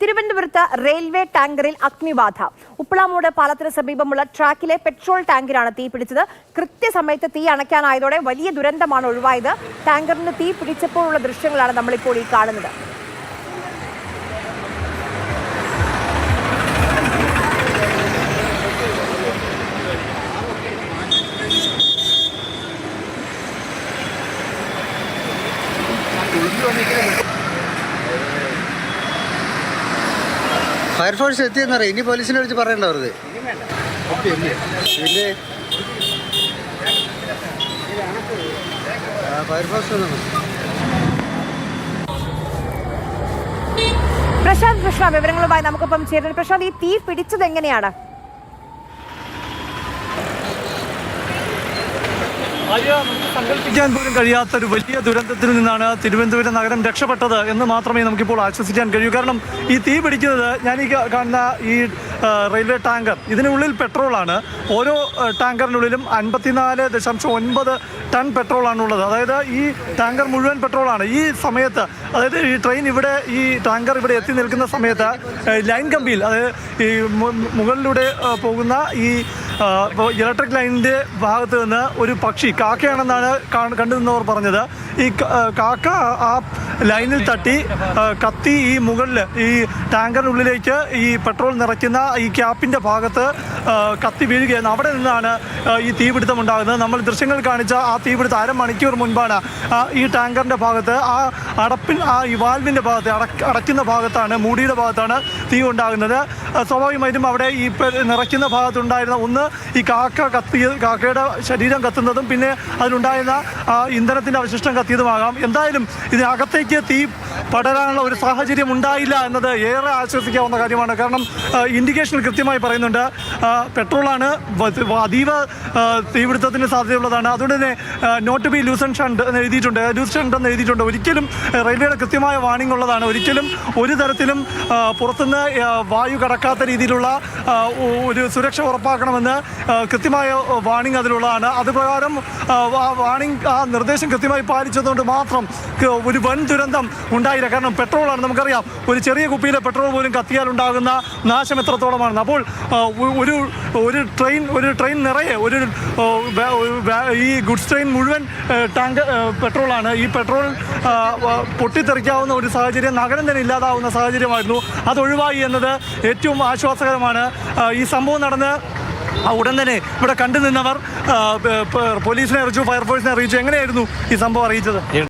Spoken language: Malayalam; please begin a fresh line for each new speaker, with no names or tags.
തിരുവനന്തപുരത്ത് റെയിൽവേ ടാങ്കറിൽ അഗ്നിബാധ. ഉപ്പളാമൂട് പാലത്തിന് സമീപമുള്ള ട്രാക്കിലെ പെട്രോൾ ടാങ്കിലാണ് തീ പിടിച്ചത്. കൃത്യസമയത്ത് തീ അണയ്ക്കാനായതോടെ വലിയ ദുരന്തമാണ് ഒഴിവായത്. ടാങ്കറിന് തീ പിടിച്ചപ്പോഴുള്ള ദൃശ്യങ്ങളാണ് നമ്മളിപ്പോൾ ഈ കാണുന്നത്.
ഫയർഫോഴ്സ് എത്തിയെന്നറിയാം. ഇനി പോലീസിനെ വിളിച്ച് പറയണ്ട വെറുതെ. പിന്നെ ഫയർഫോഴ്സ്
പ്രശാന്ത് കൃഷ്ണ വിവരങ്ങളുമായി നമുക്കൊപ്പം ചേരുന്നു. പ്രശാന്ത്, ഈ തീ പിടിച്ചത് എങ്ങനെയാണ്?
നമുക്ക് സങ്കല്പിക്കാൻ പോലും കഴിയാത്ത ഒരു വലിയ ദുരന്തത്തിൽ നിന്നാണ് തിരുവനന്തപുരം നഗരം രക്ഷപ്പെട്ടത് എന്ന് മാത്രമേ നമുക്കിപ്പോൾ ആശ്വസിക്കാൻ കഴിയൂ. കാരണം ഈ തീ പിടിക്കുന്നത് ഞാൻ ഈ കാണുന്ന ഈ റെയിൽവേ ടാങ്കർ, ഇതിനുള്ളിൽ പെട്രോളാണ്. ഓരോ ടാങ്കറിനുള്ളിലും 54.9 ടൺ പെട്രോളാണുള്ളത്. അതായത് ഈ ടാങ്കർ മുഴുവൻ പെട്രോളാണ്. ഈ സമയത്ത്, അതായത് ഈ ട്രെയിൻ ഇവിടെ, ഈ ടാങ്കർ ഇവിടെ എത്തി നിൽക്കുന്ന സമയത്ത് ലൈൻ കമ്പിയിൽ, അതായത് ഈ മുകളിലൂടെ പോകുന്ന ഈ ഇലക്ട്രിക് ലൈനിൻ്റെ ഭാഗത്ത് നിന്ന് ഒരു പക്ഷി, കാക്കയാണെന്നാണ് കണ്ടുനിന്നവർ പറഞ്ഞത്. ഈ കാക്ക ആ ലൈനിൽ തട്ടി കത്തി ഈ മുകളിൽ ഈ ടാങ്കറിനുള്ളിലേക്ക് ഈ പെട്രോൾ നിറയ്ക്കുന്ന ഈ ക്യാപ്പിൻ്റെ ഭാഗത്ത് കത്തി വീഴുകയാണ്. അവിടെ നിന്നാണ് ഈ തീപിടുത്തം ഉണ്ടാകുന്നത്. നമ്മൾ ദൃശ്യങ്ങൾ കാണിച്ച ആ തീപിടുത്തം അരമണിക്കൂർ മുൻപാണ് ഈ ടാങ്കറിൻ്റെ ഭാഗത്ത്, ഈ വാൽവിൻ്റെ ഭാഗത്ത്, അടയ്ക്കുന്ന ഭാഗത്താണ്, മൂടിയുടെ ഭാഗത്താണ് തീ ഉണ്ടാകുന്നത്. സ്വാഭാവികമായിട്ടും അവിടെ ഈ നിറയ്ക്കുന്ന ഭാഗത്തുണ്ടായിരുന്ന ഒന്ന് ഈ കാക്കയുടെ ശരീരം കത്തുന്നതും പിന്നെ അതിലുണ്ടായിരുന്ന ഇന്ധനത്തിൻ്റെ അവശിഷ്ടം കത്തിയതുമാകാം. എന്തായാലും ഇതിനകത്തേക്ക് തീ പടരാനുള്ള ഒരു സാഹചര്യം ഉണ്ടായില്ല എന്നത് ഏറെ ആശ്വസിക്കാവുന്ന കാര്യമാണ്. കാരണം ഇൻഡിക്കേഷൻ കൃത്യമായി പറയുന്നുണ്ട് പെട്രോളാണ്, അതീവ തീപിടുത്തത്തിന് സാധ്യതയുള്ളതാണ്. അതുകൊണ്ട് തന്നെ നോട്ട് ടു ബി ലൂസൺ ഷണ്ട് എന്ന് എഴുതിയിട്ടുണ്ട്. ഒരിക്കലും റെയിൽവേയുടെ കൃത്യമായ വാണിംഗ് ഉള്ളതാണ്. ഒരിക്കലും ഒരു തരത്തിലും പുറത്തുനിന്ന് വായു കടക്കാത്ത രീതിയിലുള്ള ഒരു സുരക്ഷ ഉറപ്പാക്കണമെന്ന് കൃത്യമായ വാണിംഗ് അതിലുള്ളതാണ്. അതുപ്രകാരം ആ നിർദ്ദേശം കൃത്യമായി പാലിച്ചതുകൊണ്ട് മാത്രം ഒരു വൻ ദുരന്തം ഉണ്ടായില്ല. കാരണം പെട്രോളാണ്, നമുക്കറിയാം, ഒരു ചെറിയ കുപ്പിയിലെ പെട്രോൾ പോലും കത്തിയാൽ ഉണ്ടാകുന്ന നാശം എത്രത്തോളമാണ്. അപ്പോൾ ഒരു ട്രെയിൻ നിറയെ ഈ ഗുഡ്സ് ട്രെയിൻ മുഴുവൻ ടാങ്ക് പെട്രോളാണ്. ഈ പെട്രോൾ പൊട്ടിത്തെറിക്കാവുന്ന ഒരു സാഹചര്യം, നഗരം തന്നെ ഇല്ലാതാവുന്ന സാഹചര്യമായിരുന്നു. അതൊഴിവായി എന്നത് ഏറ്റവും ആശ്വാസകരമാണ്. ഈ സംഭവം നടന്ന് ഉടൻ തന്നെ ഇവിടെ കണ്ടു നിന്നവർ പോലീസിനെ അറിയിച്ചു, ഫയർഫോഴ്സിനെ അറിയിച്ചു. എങ്ങനെയായിരുന്നു ഈ സംഭവം അറിയിച്ചത്?